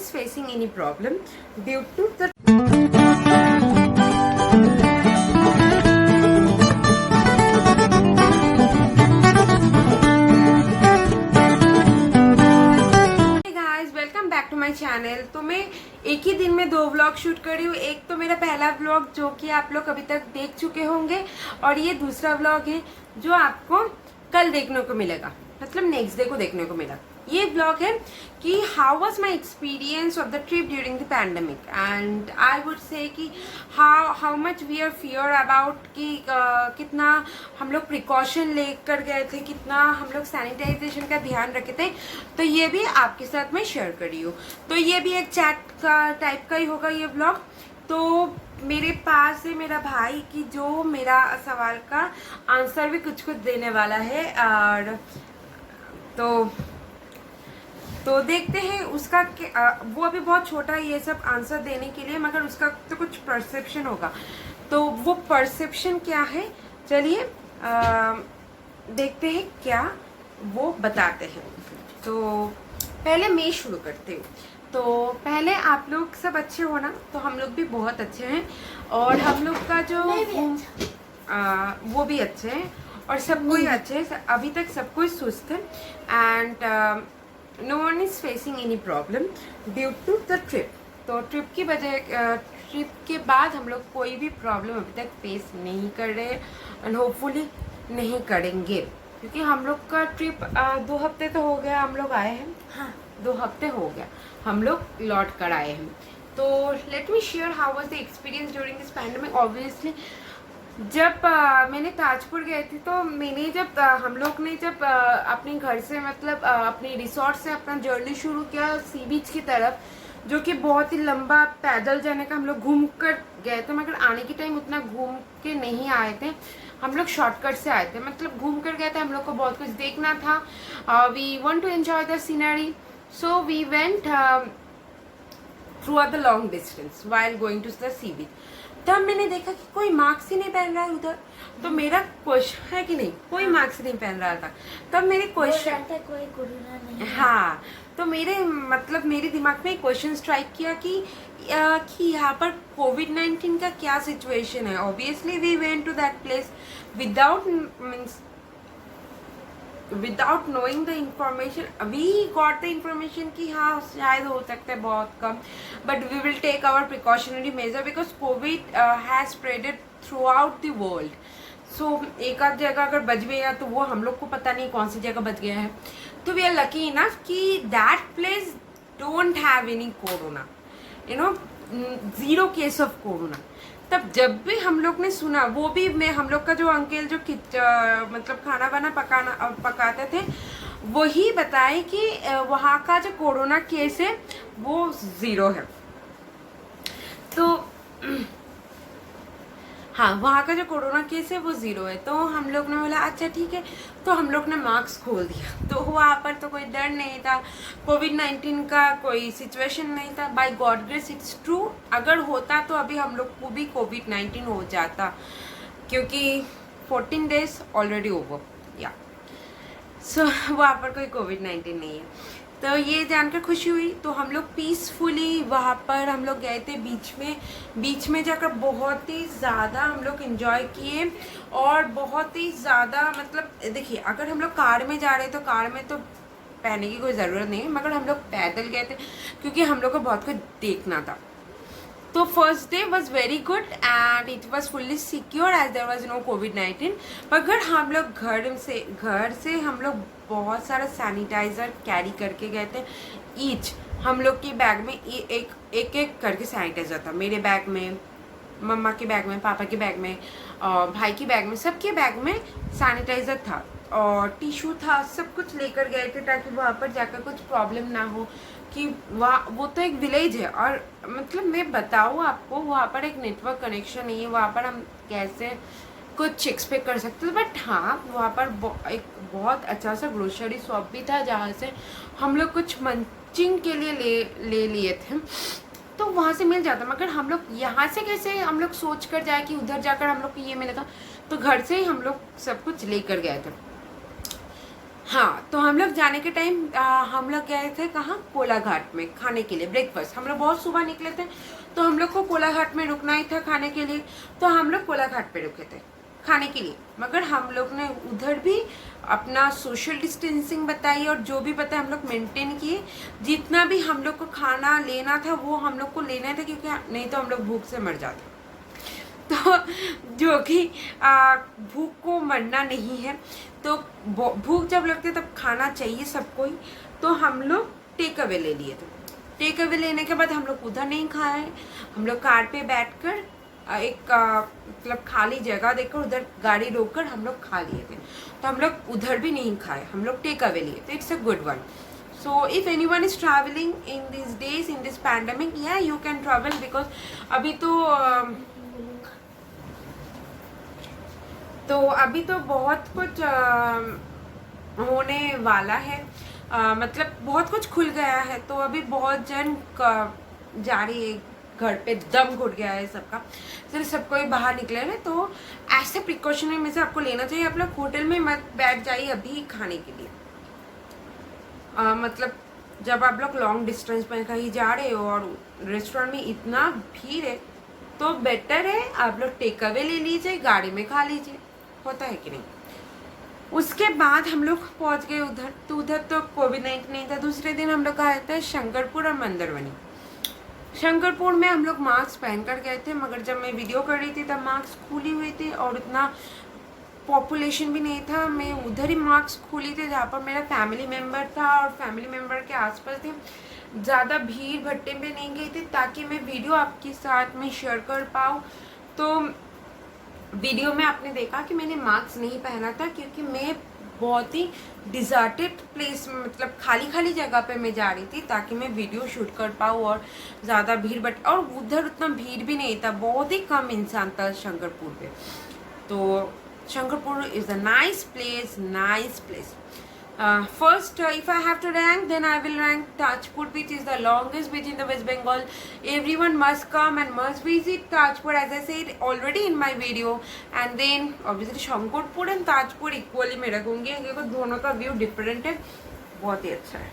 is facing any problem due to the welcome back to my channel. तो मैं एक ही दिन में 2 व्लॉग शूट कर रही हूँ। एक तो मेरा पहला व्लॉग जो कि आप लोग अभी तक देख चुके होंगे, और ये दूसरा व्लॉग है जो आपको कल देखने को मिलेगा, मतलब नेक्स्ट डे को देखने को मिला। ये व्लॉग है कि how was my experience of the trip during the pandemic, and I would say कि how much we are fear about कि कितना हम लोग प्रिकॉशन लेकर गए थे, कितना हम लोग सैनिटाइजेशन का ध्यान रखे थे। तो ये भी आपके साथ मैं शेयर कर रही हूँ। तो ये भी एक चैट का टाइप का ही होगा ये व्लॉग। तो मेरे पास है मेरा भाई कि जो मेरा सवाल का आंसर भी कुछ कुछ देने वाला है, और तो देखते हैं उसका वो अभी बहुत छोटा है ये सब आंसर देने के लिए, मगर उसका तो कुछ परसेप्शन होगा। तो वो परसेप्शन क्या है, चलिए देखते हैं क्या वो बताते हैं। तो पहले मैं शुरू करती हूँ। तो पहले आप लोग सब अच्छे हो ना? तो हम लोग भी बहुत अच्छे हैं, और हम लोग का जो वो भी अच्छे हैं, और सब कोई अच्छे है। अभी तक सब कोई सुस्त है, and no one is facing any problem due to the trip. तो ट्रिप की वजह ट्रिप के बाद हम लोग कोई भी प्रॉब्लम अभी तक फेस नहीं कर रहे, एंड होपफुली नहीं करेंगे, क्योंकि हम लोग का ट्रिप 2 हफ्ते तो हो गया हम लोग आए हैं। हाँ, 2 हफ्ते हो गया हम लोग लौट कर आए हैं। तो let me share how was the experience during this pandemic. Obviously जब मैंने ताजपुर गई थी, तो मैंने जब हम लोग ने जब अपने घर से मतलब अपने रिसोर्ट से अपना जर्नी शुरू किया सी बीच की तरफ, जो कि बहुत ही लंबा पैदल जाने का हम लोग घूम कर गए थे, मगर आने के टाइम उतना घूम के नहीं आए थे। हम लोग शॉर्टकट से आए थे, मतलब घूम कर गए थे। हम लोग को बहुत कुछ देखना था। We want to enjoy the scenery, so we went throughout the long distance while going to the sea beach. तब मैंने देखा कि कोई मास्क ही नहीं पहन रहा है उधर। तो मेरा क्वेश्चन है कि नहीं, कोई मास्क नहीं पहन रहा था। तब मेरे क्वेश्चन कोई कोरोना नहीं। हाँ, तो मेरे दिमाग में क्वेश्चन स्ट्राइक किया कि यहाँ पर कोविड-19 का क्या सिचुएशन है। Obviously we went to that place without knowing the information. We got the information कि हाँ शायद हो सकता है बहुत कम, but we will take our precautionary measure because Covid has spreaded throughout the world. So एक आध जगह अगर बच गया तो वो हम लोग को पता नहीं कौन सी जगह बच गया है। तो वी आर लकी इनफ कि that place don't have any corona, you know, 0 case of corona. तब जब भी हम लोग ने सुना, वो भी हम लोग का जो अंकल जो मतलब खाना वाना पकाते थे, वही बताए कि वहाँ का जो कोरोना केस है वो 0 है। तो हाँ, वहाँ का जो कोरोना केस है वो 0 है। तो हम लोग ने बोला अच्छा ठीक है। तो हम लोग ने मास्क खोल दिया। तो वहाँ पर तो कोई डर नहीं था, कोविड-19 का कोई सिचुएशन नहीं था। By god grace it's true, अगर होता तो अभी हम लोग को भी कोविड-19 हो जाता, क्योंकि 14 डेज ऑलरेडी ओवर या सो वहाँ पर कोई कोविड-19 नहीं है। तो ये जानकर खुशी हुई। तो हम लोग पीसफुली वहाँ पर हम लोग गए थे बीच में जाकर बहुत ही ज़्यादा हम लोग एंजॉय किए, और बहुत ही ज़्यादा मतलब देखिए, अगर हम लोग कार में जा रहे तो कार में तो पहनने की कोई ज़रूरत नहीं है, मगर हम लोग पैदल गए थे क्योंकि हम लोग को बहुत कुछ देखना था। तो first day was very good and it was fully secure as there was no कोविड-19। मगर हम लोग घर से हम लोग बहुत सारा सैनिटाइज़र कैरी करके गए थे। ईच हम लोग के बैग में एक करके सैनिटाइज़र था। मेरे बैग में, मम्मा के बैग में, पापा के बैग में, भाई के बैग में, सबके बैग में सैनिटाइज़र था, और टिश्यू था। सब कुछ लेकर गए थे ताकि वहाँ पर जाकर कुछ प्रॉब्लम ना हो, कि वो तो एक विलेज है, और मतलब मैं बताऊँ आपको, वहाँ पर एक नेटवर्क कनेक्शन नहीं है। वहाँ पर हम कैसे कुछ एक्सपेक्ट कर सकते थे। बट हाँ, वहाँ पर एक बहुत अच्छा सा ग्रोसरी शॉप भी था, जहाँ से हम लोग कुछ मंचिंग के लिए ले लिए थे, तो वहाँ से मिल जाता। मगर हम लोग यहाँ से कैसे हम लोग सोच कर जाए कि उधर जाकर हम लोग को ये मिलेगा। तो घर से ही हम लोग सब कुछ लेकर गए थे। हाँ, तो हम लोग जाने के टाइम हम लोग गए थे कहाँ, कोलाघाट में खाने के लिए ब्रेकफास्ट। हम लोग बहुत सुबह निकले थे, तो हम लोग को कोलाघाट में रुकना ही था खाने के लिए, तो हम लोग कोलाघाट पे रुके थे खाने के लिए। मगर हम लोग ने उधर भी अपना सोशल डिस्टेंसिंग बताई और जो भी बताया हम लोग मेंटेन किए। जितना भी हम लोग को खाना लेना था वो हम लोग को लेना था, क्योंकि नहीं तो हम लोग भूख से मर जाते। तो जो कि भूख को मरना नहीं है, तो भूख जब लगती है तब खाना चाहिए सबको ही। तो हम लोग टेक अवे ले लिए थे। टेक अवे लेने के बाद हम लोग उधर नहीं खाए, हम लोग कार पे बैठकर एक मतलब खाली जगह देखकर उधर गाड़ी रोककर हम लोग खा लिए थे। तो हम लोग उधर भी नहीं खाए, हम लोग टेक अवे लिए। तो it's a good one. So if anyone is traveling in these days, in this pandemic, yeah, you can travel, because अभी तो बहुत कुछ होने वाला है। मतलब बहुत कुछ खुल गया है, तो अभी बहुत जन जा रही है, घर पे दम घुट गया है सबका, सिर्फ सबको ही बाहर निकले हैं। तो ऐसे प्रिकॉशनरी में से आपको लेना चाहिए। आप लोग होटल में मत बैठ जाइए अभी खाने के लिए। मतलब जब आप लोग लॉन्ग डिस्टेंस पर कहीं जा रहे हो और रेस्टोरेंट में इतना भीड़ है, तो बेटर है आप लोग टेक अवे ले लीजिए, गाड़ी में खा लीजिए। होता है कि नहीं। उसके बाद हम लोग पहुंच गए उधर। तो उधर तो कोविड-19 नहीं था। दूसरे दिन हम लोग आए थे शंकरपुर और मंदरमनी। शंकरपुर में हम लोग मास्क पहन कर गए थे, मगर जब मैं वीडियो कर रही थी तब मास्क खुली हुई थी और उतना पॉपुलेशन भी नहीं था। मैं उधर ही मास्क खुली थी जहाँ पर मेरा फैमिली मेम्बर था और फैमिली मेम्बर के आसपास थे। ज़्यादा भीड़ भट्टे में नहीं गई थी ताकि मैं वीडियो आपके साथ में शेयर कर पाऊँ। तो वीडियो में आपने देखा कि मैंने मास्क नहीं पहना था, क्योंकि मैं बहुत ही डिजर्टेड प्लेस में, मतलब खाली खाली जगह पे मैं जा रही थी ताकि मैं वीडियो शूट कर पाऊँ। और ज़्यादा भीड़ बट और उधर उतना भीड़ भी नहीं था, बहुत ही कम इंसान था शंकरपुर पे। तो Shankarpur is a nice place. First, if I have to rank, then I will rank Tajpur, which is the longest beach in the West Bengal. Everyone must come and must visit Tajpur, as I said already in my video. And then obviously Shankarpur and Tajpur equally मैं रखूँगी, क्योंकि दोनों का view different है, बहुत ही अच्छा है।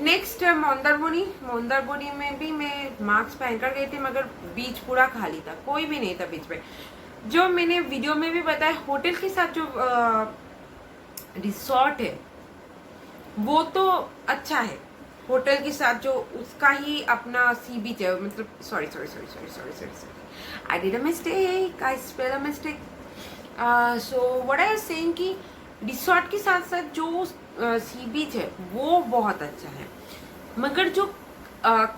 Next Mandarmani में भी मैं मास्क पहनकर गई थी, मगर बीच पूरा खाली था, कोई भी नहीं था बीच में। जो मैंने वीडियो में भी बताया, होटल के साथ जो रिसोर्ट है वो तो अच्छा है। होटल के साथ जो उसका ही अपना सी बीच है, मतलब sorry I did a mistake, I spell a mistake. So what I am saying कि रिसोर्ट के साथ साथ जो सी बीच है वो बहुत अच्छा है। मगर जो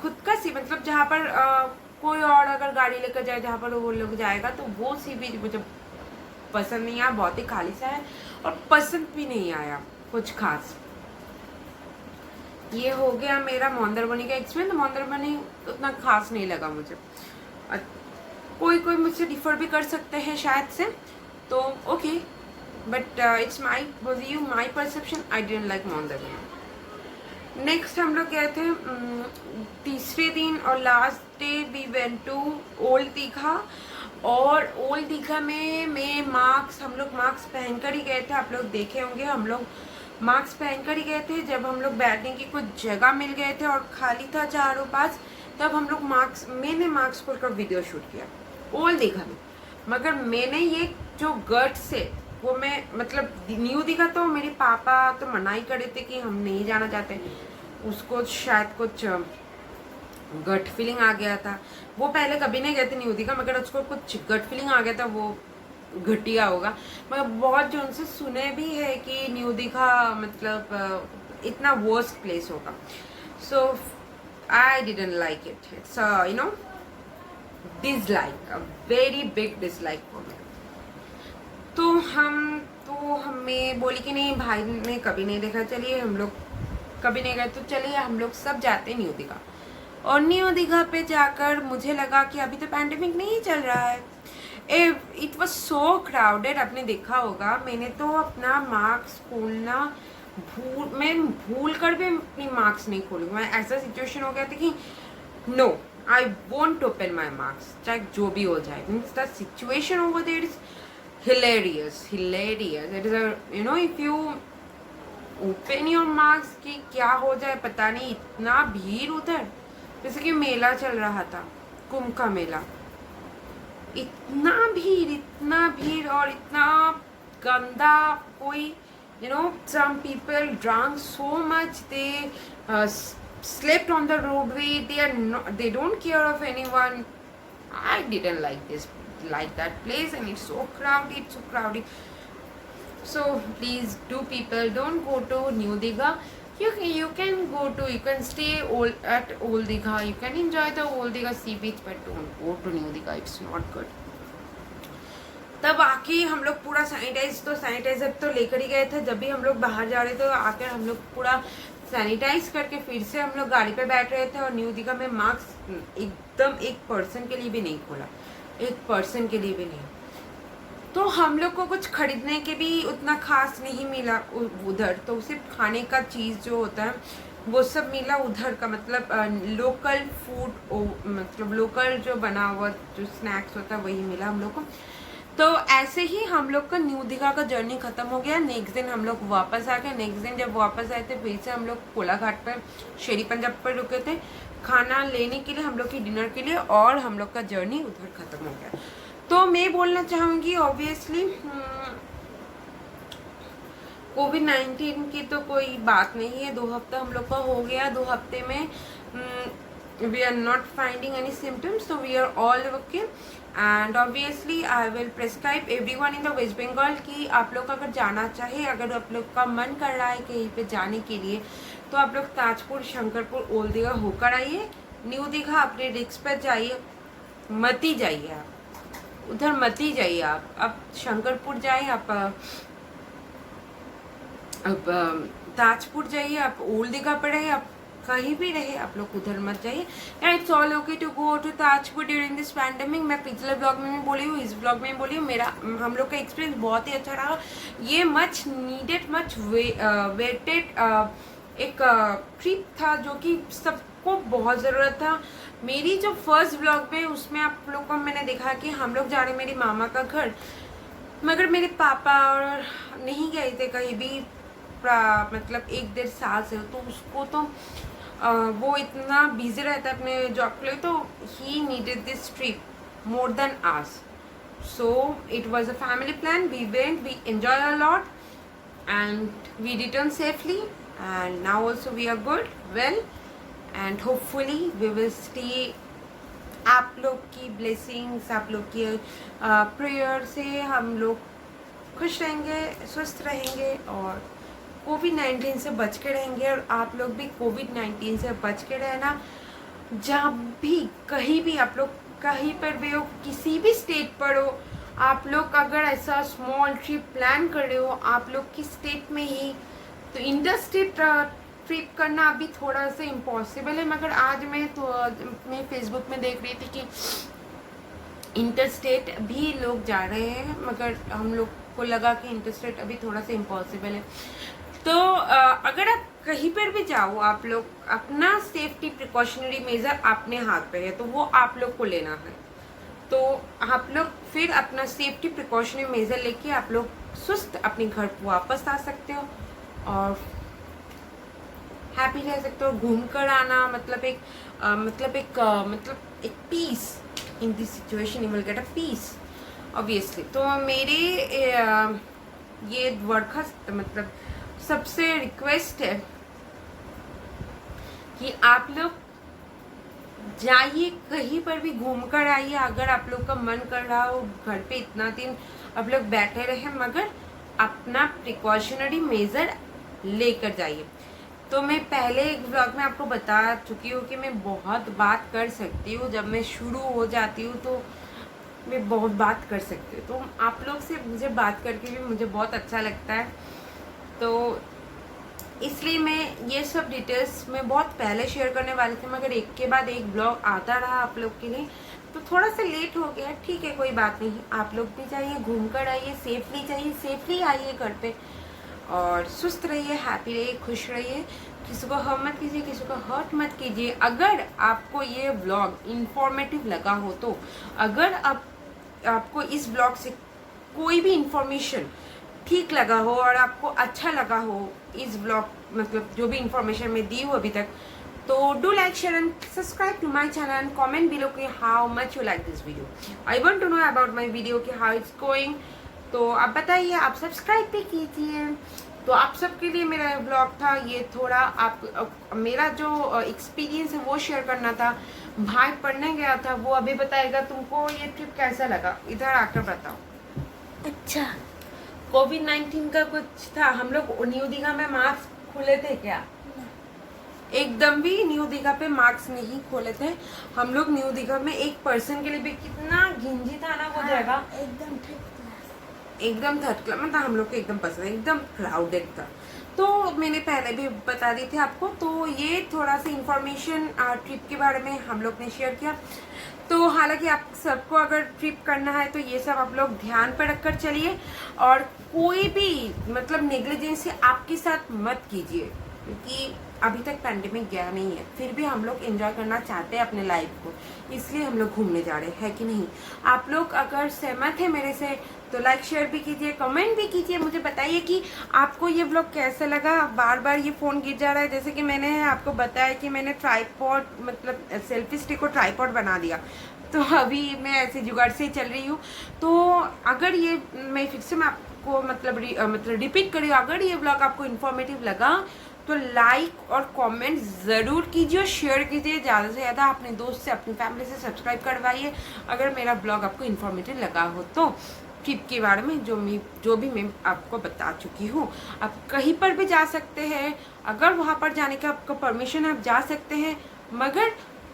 खुद का सी, मतलब जहाँ पर कोई और अगर गाड़ी लेकर जाए जहाँ पर वो लोग जाएगा, तो वो सी बीच मुझे पसंद नहीं आया, बहुत ही खाली सा है और पसंद भी नहीं आया कुछ खास। ये हो गया मेरा मंदारमनी का एक्सपीरियंस। मंदारमनी उतना खास नहीं लगा मुझे। कोई मुझसे डिफर भी कर सकते हैं शायद से, तो okay, but it's my view, my perception. I didn't like Mandarmani. Next हम लोग गए थे तीसरे दिन और last day we went to old Digha. और ओल्ड दीघा में मैं हम लोग मास्क पहनकर ही गए थे। आप लोग देखे होंगे हम लोग मास्क पहनकर ही गए थे। जब हम लोग बैठने की कुछ जगह मिल गए थे और खाली था चारों पास, तब हम लोग मैंने मास्क खोलकर वीडियो शूट किया ओल्ड दीघा में। मगर मैंने ये जो गट्स है वो मैं, मतलब न्यू दीघा तो मेरे पापा तो मना ही कर रहे थे कि हम नहीं जाना चाहते, उसको शायद कुछ गट फीलिंग आ गया था। वो पहले कभी नहीं गए थे न्यू दीघा, मगर उसको कुछ गट फीलिंग आ गया था, वो घटिया होगा। मगर बहुत जो उनसे सुने भी है कि न्यू दीघा मतलब इतना वर्स्ट प्लेस होगा। So I didn't like it. It's you know dislike, a very big dislike for me. तो हमें बोली कि नहीं, भाई ने कभी नहीं देखा, चलिए हम लोग कभी नहीं गए तो चलिए हम लोग सब जाते न्यू दीघा। और न्यू दीघा पे जाकर मुझे लगा कि अभी तो पैंडेमिक नहीं चल रहा है। It was so crowded. आपने देखा होगा, मैंने तो अपना मास्क खोलना मैं भूल कर भी अपनी मास्क नहीं खोलूँगी। मैं ऐसा सिचुएशन हो गया था कि no, I want open my mask, चाहे जो भी हो जाए। Means the situation over there is hilarious. It is a, you know, if you open your mask कि क्या हो जाए पता नहीं। इतना भीड़ उधर, जैसे कि मेला चल रहा था, कुंभ का मेला। इतना भीड़ और इतना गंदा। कोई some people drank so much, they slept on the roadway, they don't care of anyone. I didn't like that place, and it's so crowded. So please do, people, don't go to New Digha. You can stay at Old Digha, you can enjoy the Old Digha sea beach, but don't go to New Digha, it's not good. तब आके हम लोग पूरा sanitiser तो लेकर ही गए थे। जब भी हम लोग बाहर जा रहे थे तो आकर हम लोग पूरा सैनिटाइज करके फिर से हम लोग गाड़ी पे बैठ रहे थे। और न्यू दिघा में मास्क एकदम 1% के लिए भी नहीं खोला, 1% के लिए भी नहीं। तो हम लोग को कुछ खरीदने के भी उतना खास नहीं मिला उधर, तो सिर्फ खाने का चीज़ जो होता है वो सब मिला उधर का। मतलब लोकल फूड, मतलब लोकल जो बना हुआ जो स्नैक्स होता है वही मिला हम लोग को। तो ऐसे ही हम लोग का न्यू दिघा का जर्नी खत्म हो गया। नेक्स्ट दिन हम लोग वापस आ गए। नेक्स्ट दिन जब वापस आए थे फिर से हम लोग कोलाघाट पर शेरी पंजाब पर रुके थे खाना लेने के लिए, हम लोग की डिनर के लिए, और हम लोग का जर्नी उधर खत्म हो गया। तो मैं बोलना चाहूँगी ऑब्वियसली कोविड-19 की तो कोई बात नहीं है। 2 हफ्ता हम लोग का हो गया। 2 हफ्ते में we are not finding any symptoms, so we are all okay. And obviously I will prescribe everyone in the West Bengal कि आप लोग अगर जाना चाहे, अगर आप लोग का मन कर रहा है कहीं पे जाने के लिए, तो आप लोग ताजपुर, शंकरपुर, ओल्ड दिघा होकर आइए। न्यू दिघा अपने रिस्क पर जाइए, मत ही जाइए आप उधर, मत ही जाइए आप शंकरपुर जाइए, आप ताजपुर जाइए, आप ओल्ड दिघा पर रहे, आप कहीं भी रहे, आप लोग उधर मत जाइए। It's all okay to go to Tajpur during this pandemic. मैं पिछले ब्लॉग में भी बोली हूँ, इस ब्लॉग में बोली हूँ, हम लोग का एक्सपीरियंस बहुत ही अच्छा रहा। ये मच नीडेड, मच वेटेड एक ट्रिप था जो कि सबको बहुत ज़रूरत था। मेरी जो फर्स्ट ब्लॉग में उसमें आप लोग को मैंने देखा कि हम लोग जा रहे मेरी मामा का घर, मगर मेरे पापा और नहीं गए थे कहीं भी, मतलब 1-1.5 साल से। तो उसको तो वो इतना बिजी रहता है अपने जॉब के लिए, तो he needed this trip more than us. So it was a family plan, we went, we enjoy a lot and we return safely, and now also we are good, well, and hopefully we will stay. आप लोग की blessings, आप लोग की prayer से हम लोग खुश रहेंगे, स्वस्थ रहेंगे और कोविड-19 से बच के रहेंगे। और आप लोग भी कोविड-19 से बच के रहना। जब भी कहीं भी आप लोग कहीं पर भी हो, किसी भी स्टेट पर हो, आप लोग अगर ऐसा स्मॉल ट्रिप प्लान कर रहे हो आप लोग की स्टेट में ही, तो इंटर स्टेट ट्रिप करना अभी थोड़ा सा इम्पॉसिबल है। मगर आज मैं फेसबुक में देख रही थी कि इंटर स्टेट भी लोग जा रहे हैं, मगर हम लोग को लगा कि इंटर स्टेट अभी थोड़ा सा इम्पॉसिबल है। तो अगर आप कहीं पर भी जाओ, आप लोग अपना सेफ्टी प्रिकॉशनरी मेजर अपने हाथ पे है, तो वो आप लोग को लेना है। तो आप लोग फिर अपना सेफ्टी प्रिकॉशनरी मेजर लेके आप लोग सुस्त अपने घर को वापस आ सकते हो और हैप्पी रह सकते हो। घूम कर आना मतलब एक peace in this situation, you will get a peace obviously. तो मेरे ये दरखास्त मतलब सबसे रिक्वेस्ट है कि आप लोग जाइए, कहीं पर भी घूम कर आइए। अगर आप लोग का मन कर रहा हो घर पे इतना दिन आप लोग बैठे रहे, मगर अपना प्रिकॉशनरी मेजर लेकर जाइए। तो मैं पहले एक ब्लॉग में आपको बता चुकी हूँ कि मैं बहुत बात कर सकती हूँ, जब मैं शुरू हो जाती हूँ तो मैं बहुत बात कर सकती हूँ। तो आप लोग से मुझे बात करके भी मुझे बहुत अच्छा लगता है, तो इसलिए मैं ये सब डिटेल्स मैं बहुत पहले शेयर करने वाली थी, मगर एक के बाद एक ब्लॉग आता रहा आप लोग के लिए, तो थोड़ा सा लेट हो गया। ठीक है, कोई बात नहीं। आप लोग भी जाइए, घूम कर आइए, सेफली जाइए, सेफली आइए घर पे, और सुस्त रहिए, हैप्पी रहिए, खुश रहिए। किसी को हर्ट मत कीजिए, किसी को हर्ट मत कीजिए। अगर आपको ये ब्लॉग इंफॉर्मेटिव लगा हो, तो अगर आपको इस ब्लॉग से कोई भी इंफॉर्मेशन ठीक लगा हो और आपको अच्छा लगा हो, इस ब्लॉग मतलब जो भी इंफॉर्मेशन मैं दी हूँ अभी तक। तो do like share and subscribe to my channel and comment below कि how much you like this video. I want to know about my video कि हाउ इट्स गोइंग। तो आप बताइए, आप सब्सक्राइब भी कीजिए। तो आप सबके लिए मेरा ब्लॉग था ये, थोड़ा आप मेरा जो एक्सपीरियंस है वो शेयर करना था। भाई पढ़ने गया था, वो अभी बताएगा तुमको ये ट्रिप कैसा लगा, इधर आकर बताओ। अच्छा, कोविड-19 का कुछ था, हम लोग न्यू दीघा में मास्क खुले थे क्या? एकदम भी न्यू दीघा पे मास्क नहीं खोले थे हम लोग। न्यू दीघा में एक पर्सन के लिए भी कितना घिंजी था ना वो जगह, एकदम एकदम थर्ड क्लास, मतलब हम लोग को एकदम पसंद है, एकदम क्राउडेड था। तो मैंने पहले भी बता दी थी आपको। तो ये थोड़ा सा इंफॉर्मेशन ट्रिप के बारे में हम लोग ने शेयर किया। तो हालांकि आप सबको अगर ट्रिप करना है तो ये सब आप लोग ध्यान पर रखकर चलिए, और कोई भी मतलब नेग्लिजेंसी आपके साथ मत कीजिए, क्योंकि अभी तक पैंडेमिक गया नहीं है, फिर भी हम लोग एंजॉय करना चाहते हैं अपने लाइफ को, इसलिए हम लोग घूमने जा रहे हैं कि नहीं। आप लोग अगर सहमत है मेरे से तो लाइक शेयर भी कीजिए, कमेंट भी कीजिए, मुझे बताइए कि आपको ये व्लॉग कैसा लगा। बार बार ये फ़ोन गिर जा रहा है, जैसे कि मैंने आपको बताया कि मैंने ट्राइपॉड मतलब सेल्फी स्टिक को ट्राइपॉड बना दिया, तो अभी मैं ऐसे जुगाड़ से ही चल रही हूँ। तो अगर ये मैं फिर से मैं आपको मतलब रिपीट करी, अगर ये ब्लॉग आपको इन्फॉर्मेटिव लगा तो लाइक और कमेंट ज़रूर कीजिए और शेयर कीजिए ज़्यादा से ज़्यादा, अपने दोस्त से अपनी फैमिली से सब्सक्राइब करवाइए अगर मेरा ब्लॉग आपको इन्फॉर्मेटिव लगा हो तो। ट्रिप के बारे में जो भी मैं आपको बता चुकी हूँ, आप कहीं पर भी जा सकते हैं, अगर वहाँ पर जाने का आपको परमिशन है आप जा सकते हैं, मगर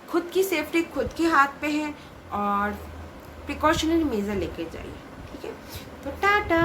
खुद की सेफ्टी खुद के हाथ पे है और प्रिकॉशनरी मेजर लेके जाइए, ठीक है। तो टाटा।